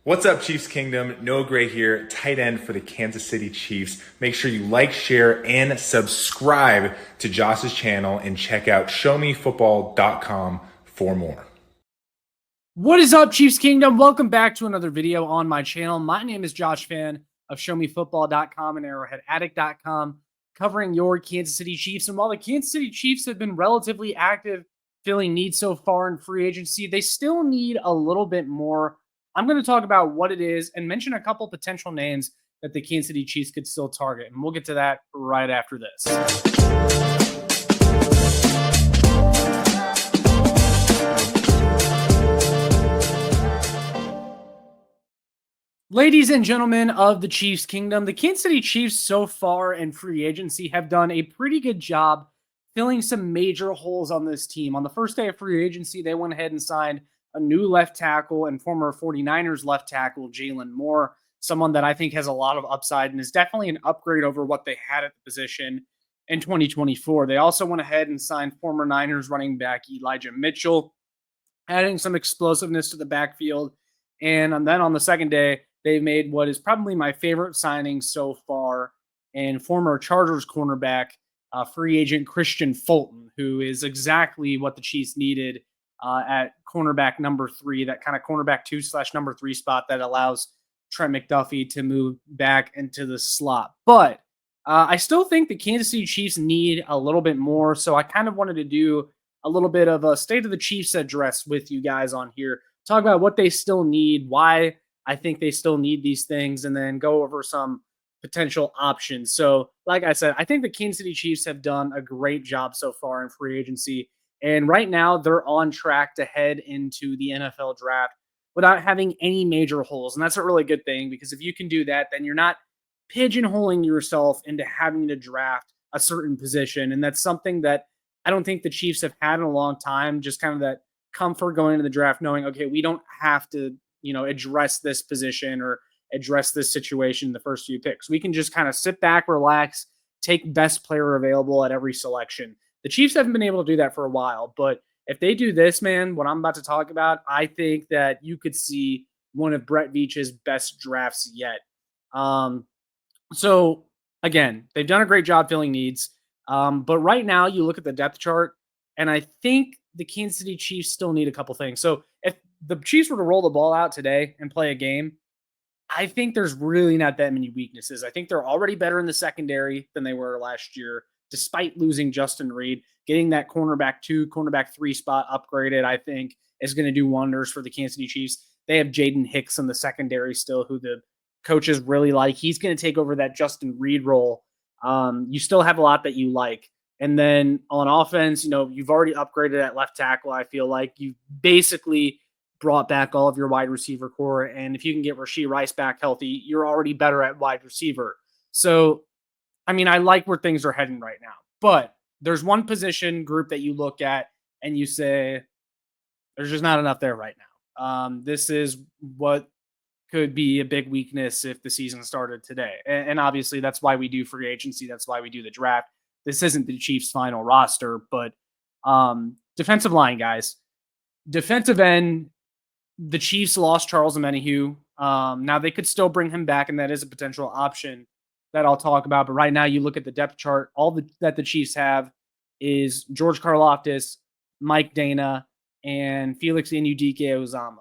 What's up, Chiefs Kingdom? Noah Gray here, tight end for the Kansas City Chiefs. Make sure you like, share, and subscribe to Josh's channel and check out showmefootball.com for more. What is up, Chiefs Kingdom? Welcome back to another video on my channel. My name is Josh Fan of showmefootball.com and arrowheadaddict.com, covering your Kansas City Chiefs. And while the Kansas City Chiefs have been relatively active, filling needs so far in free agency, they still need a little bit more. I'm going to talk about what it is and mention a couple potential names that the Kansas City Chiefs could still target. And we'll get to that right after this. Ladies and gentlemen of the Chiefs Kingdom, the Kansas City Chiefs so far in free agency have done a pretty good job filling some major holes on this team. On the first day of free agency, they went ahead and signed a new left tackle and former 49ers left tackle, Jalen Moore, someone that I think has a lot of upside and is definitely an upgrade over what they had at the position in 2024. They also went ahead and signed former Niners running back Elijah Mitchell, adding some explosiveness to the backfield. And then on the second day, they made what is probably my favorite signing so far, and former Chargers cornerback, free agent Christian Fulton, who is exactly what the Chiefs needed at cornerback number 3, that kind of cornerback 2/number 3 spot that allows Trent McDuffie to move back into the slot. But I still think the Kansas City Chiefs need a little bit more, so I kind of wanted to do a little bit of a State of the Chiefs address with you guys on here, talk about what they still need, why I think they still need these things, and then go over some potential options. So, like I said, I think the Kansas City Chiefs have done a great job so far in free agency. And right now, they're on track to head into the NFL draft without having any major holes. And that's a really good thing, because if you can do that, then you're not pigeonholing yourself into having to draft a certain position. And that's something that I don't think the Chiefs have had in a long time, just kind of that comfort going into the draft, knowing, okay, we don't have to address this position or address this situation in the first few picks. We can just kind of sit back, relax, take best player available at every selection. The Chiefs haven't been able to do that for a while, but if they do this, man, what I'm about to talk about, I think that you could see one of Brett Veach's best drafts yet. So again, they've done a great job filling needs. But right now you look at the depth chart, and I think the Kansas City Chiefs still need a couple things. So if the Chiefs were to roll the ball out today and play a game, I think there's really not that many weaknesses. I think they're already better in the secondary than they were last year, despite losing Justin Reed. Getting that cornerback 2, cornerback 3 spot upgraded, I think, is going to do wonders for the Kansas City Chiefs. They have Jaden Hicks in the secondary still, who the coaches really like. He's going to take over that Justin Reed role. You still have a lot that you like. And then on offense, you've already upgraded at left tackle. I feel like you basically brought back all of your wide receiver core. And if you can get Rashee Rice back healthy, you're already better at wide receiver. So, I mean, I like where things are heading right now. But there's one position group that you look at and you say, there's just not enough there right now. This is what could be a big weakness if the season started today. And obviously, that's why we do free agency. That's why we do the draft. This isn't the Chiefs' final roster, but defensive line, guys. Defensive end, the Chiefs lost Charles Omenihu. Now, they could still bring him back, and that is a potential option that I'll talk about. But right now, you look at the depth chart, that the Chiefs have is George Karlaftis, Mike Dana, and Felix Anudike-Uzomah.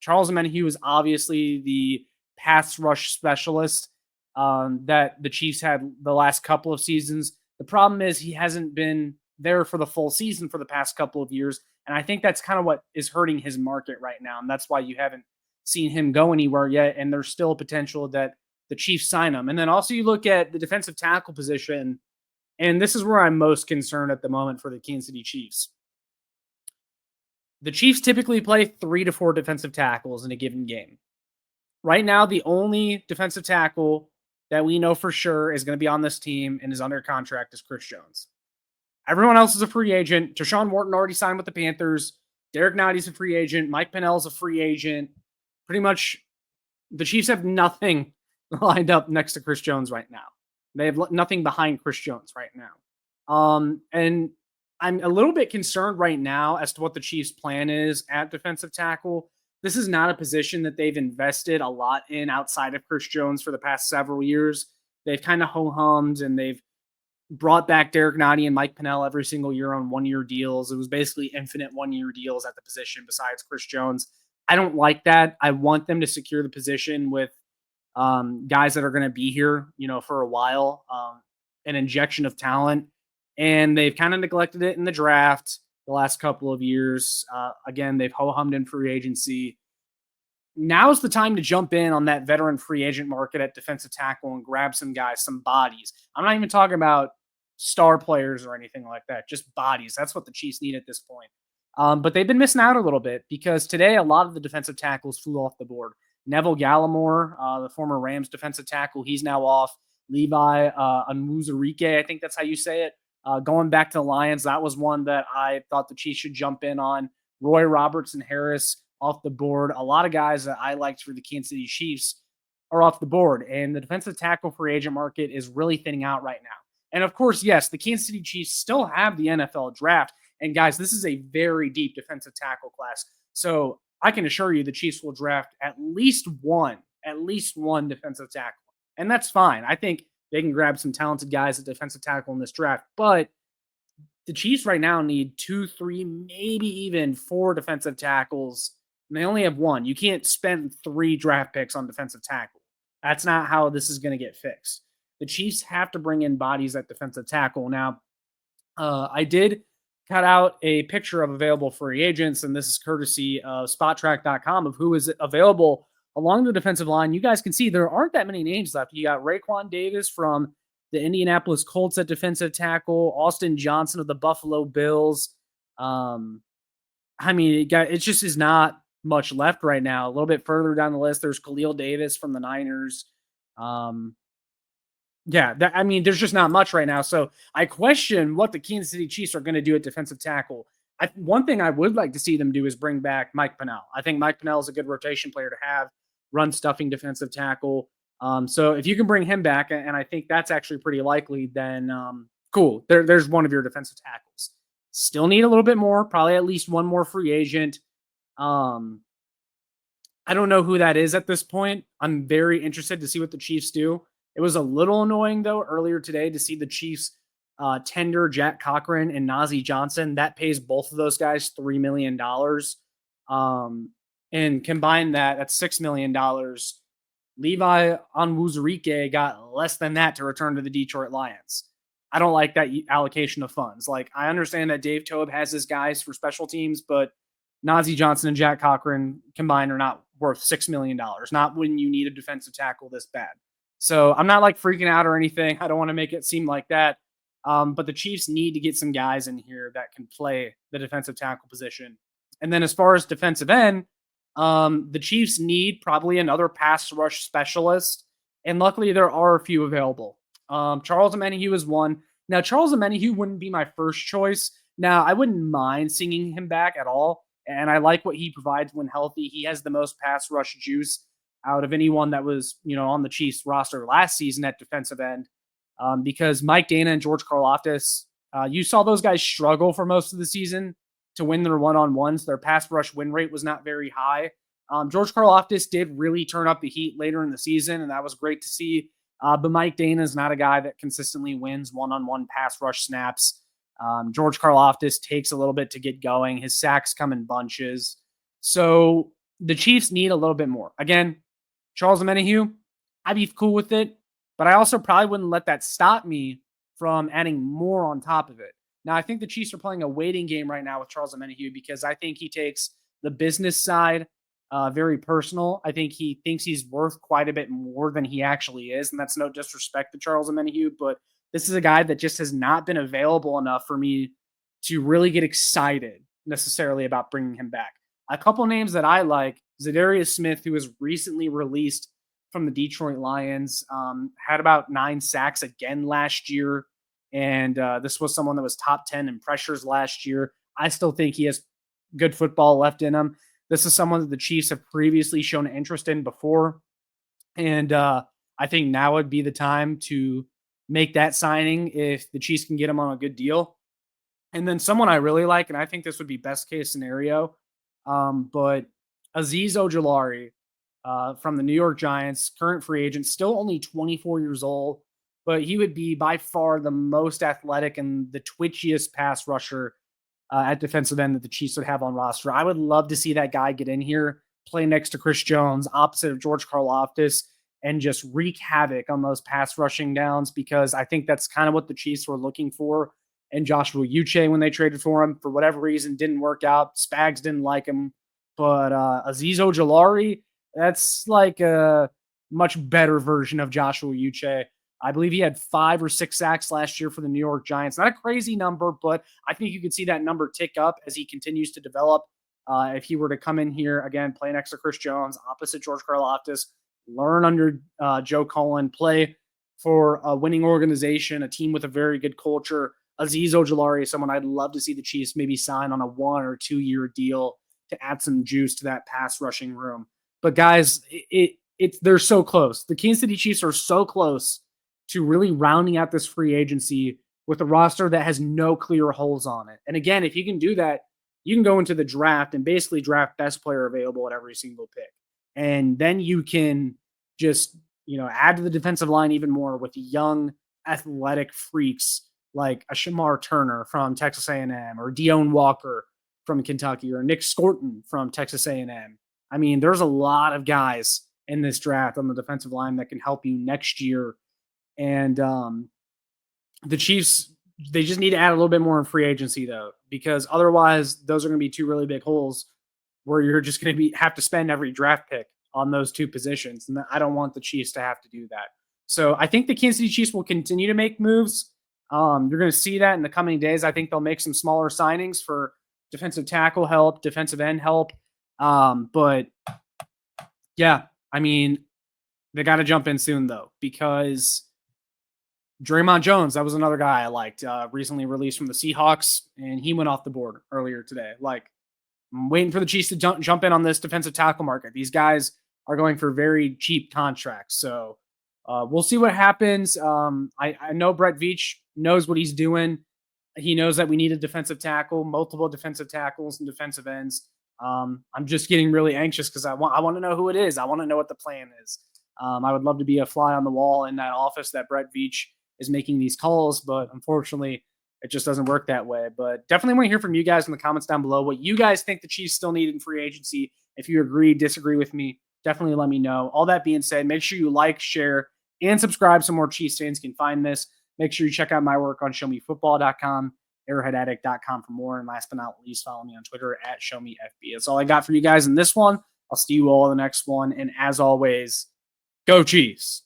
Charles Omenihu is obviously the pass rush specialist that the Chiefs had the last couple of seasons. The problem is he hasn't been there for the full season for the past couple of years. And I think that's kind of what is hurting his market right now. And that's why you haven't seen him go anywhere yet. And there's still potential that the Chiefs sign him. And then also you look at the defensive tackle position. And this is where I'm most concerned at the moment for the Kansas City Chiefs. The Chiefs typically play 3 to 4 defensive tackles in a given game. Right now, the only defensive tackle that we know for sure is going to be on this team and is under contract is Chris Jones. Everyone else is a free agent. Tershawn Wharton already signed with the Panthers. Derek Knighty's a free agent. Mike Pennell's a free agent. Pretty much the Chiefs have nothing lined up next to Chris Jones right now. They have nothing behind Chris Jones right now. And I'm a little bit concerned right now as to what the Chiefs' plan is at defensive tackle. this is not a position that they've invested a lot in outside of Chris Jones for the past several years. They've kind of ho-hummed and they've brought back Derek Nottie and Mike Pennell every single year on 1-year deals. It was basically infinite 1-year deals at the position besides Chris Jones. I don't like that. I want them to secure the position with guys that are going to be here, for a while, an injection of talent. And they've kind of neglected it in the draft the last couple of years. Again, they've ho-hummed in free agency. Now's the time to jump in on that veteran free agent market at defensive tackle and grab some guys, some bodies. I'm not even talking about star players or anything like that, just bodies. That's what the Chiefs need at this point. But they've been missing out a little bit because today a lot of the defensive tackles flew off the board. Neville Gallimore, the former Rams defensive tackle, he's now off. Levi Onwuzurike, I think that's how you say it. Going back to the Lions, that was one that I thought the Chiefs should jump in on. Roy Robertson Harris off the board. A lot of guys that I liked for the Kansas City Chiefs are off the board. And the defensive tackle free agent market is really thinning out right now. And of course, yes, the Kansas City Chiefs still have the NFL draft. And guys, this is a very deep defensive tackle class. So I can assure you the Chiefs will draft at least one defensive tackle. And that's fine. I think they can grab some talented guys at defensive tackle in this draft. But the Chiefs right now need 2, 3, maybe even 4 defensive tackles. And they only have one. You can't spend 3 draft picks on defensive tackle. That's not how this is going to get fixed. The Chiefs have to bring in bodies at defensive tackle. Now, I did cut out a picture of available free agents, and this is courtesy of SpotTrack.com of who is available along the defensive line. You guys can see there aren't that many names left. You got Raekwon Davis from the Indianapolis Colts at defensive tackle, Austin Johnson of the Buffalo Bills. It just is not much left right now. A little bit further down the list, there's Khalil Davis from the Niners. There's just not much right now. So I question what the Kansas City Chiefs are going to do at defensive tackle. One thing I would like to see them do is bring back Mike Pennell. I think Mike Pennell is a good rotation player to have, run stuffing defensive tackle. So if you can bring him back, and I think that's actually pretty likely, then cool. There's one of your defensive tackles. Still need a little bit more, probably at least one more free agent. I don't know who that is at this point. I'm very interested to see what the Chiefs do. It was a little annoying, though, earlier today to see the Chiefs tender Jack Cochran and Najee Johnson. That pays both of those guys $3 million. And combine that's $6 million. Levi Onwuzurike got less than that to return to the Detroit Lions. I don't like that allocation of funds. Like, I understand that Dave Toub has his guys for special teams, but Najee Johnson and Jack Cochran combined are not worth $6 million, not when you need a defensive tackle this bad. So I'm not like freaking out or anything. I don't want to make it seem like that. But the Chiefs need to get some guys in here that can play the defensive tackle position. And then as far as defensive end, the Chiefs need probably another pass rush specialist. And luckily there are a few available. Charles Omenihu is one. Now, Charles Omenihu wouldn't be my first choice. Now, I wouldn't mind singing him back at all. And I like what he provides when healthy. He has the most pass rush juice out of anyone that was, on the Chiefs roster last season at defensive end. Because Mike Dana and George Karlaftis, you saw those guys struggle for most of the season to win their one-on-ones. Their pass rush win rate was not very high. George Karlaftis did really turn up the heat later in the season, and that was great to see. But Mike Dana is not a guy that consistently wins one-on-one pass rush snaps. George Karlaftis takes a little bit to get going. His sacks come in bunches. So the Chiefs need a little bit more. Again, Charles Omenihu, I'd be cool with it, but I also probably wouldn't let that stop me from adding more on top of it. Now, I think the Chiefs are playing a waiting game right now with Charles Omenihu because I think he takes the business side very personal. I think he thinks he's worth quite a bit more than he actually is, and that's no disrespect to Charles Omenihu, but this is a guy that just has not been available enough for me to really get excited necessarily about bringing him back. A couple names that I like, Zadarius Smith, who was recently released from the Detroit Lions, had about 9 sacks again last year. And this was someone that was top 10 in pressures last year. I still think he has good football left in him. This is someone that the Chiefs have previously shown interest in before. And I think now would be the time to make that signing if the Chiefs can get him on a good deal. And then someone I really like, and I think this would be best case scenario, but Azeez Ojulari from the New York Giants, current free agent, still only 24 years old, but he would be by far the most athletic and the twitchiest pass rusher at defensive end that the Chiefs would have on roster. I would love to see that guy get in here, play next to Chris Jones, opposite of George Karlaftis, and just wreak havoc on those pass rushing downs, because I think that's kind of what the Chiefs were looking for. And Joshua Uche, when they traded for him, for whatever reason, didn't work out. Spags didn't like him. But Azeez Ojulari, that's like a much better version of Joshua Uche. I believe he had 5 or 6 sacks last year for the New York Giants. Not a crazy number, but I think you could see that number tick up as he continues to develop. If he were to come in here, again, play next to Chris Jones, opposite George Karlaftis, learn under Joe Cullen, play for a winning organization, a team with a very good culture. Azeez Ojulari is someone I'd love to see the Chiefs maybe sign on a 1 or 2 year deal to add some juice to that pass rushing room. But guys, they're so close. The Kansas City Chiefs are so close to really rounding out this free agency with a roster that has no clear holes on it. And again, if you can do that, you can go into the draft and basically draft best player available at every single pick. And then you can just, add to the defensive line even more with young athletic freaks like a Shamar Turner from Texas A&M, or Deone Walker from Kentucky, or Nick Scorton from Texas A&M. I mean, there's a lot of guys in this draft on the defensive line that can help you next year. And the Chiefs, they just need to add a little bit more in free agency, though, because otherwise those are going to be 2 really big holes where you're just going to have to spend every draft pick on those 2 positions. And I don't want the Chiefs to have to do that. So I think the Kansas City Chiefs will continue to make moves. You're going to see that in the coming days. I think they'll make some smaller signings for defensive tackle help, defensive end help. But yeah, I mean, they got to jump in soon, though, because Draymond Jones, that was another guy I liked, recently released from the Seahawks, and he went off the board earlier today. Like, I'm waiting for the Chiefs to jump in on this defensive tackle market. These guys are going for very cheap contracts. So we'll see what happens. I know Brett Veach knows what he's doing. He knows that we need a defensive tackle, multiple defensive tackles and defensive ends. I'm just getting really anxious because I want to know who it is. I want to know what the plan is. I would love to be a fly on the wall in that office that Brett Veach is making these calls, but unfortunately it just doesn't work that way. But definitely want to hear from you guys in the comments down below what you guys think the Chiefs still need in free agency. If you agree, disagree with me, definitely let me know. All that being said, make sure you like, share, and subscribe so more Chiefs fans can find this. Make sure you check out my work on showmefootball.com, arrowheadaddict.com for more. And last but not least, follow me on Twitter at showmefb. That's all I got for you guys in this one. I'll see you all in the next one. And as always, go Chiefs.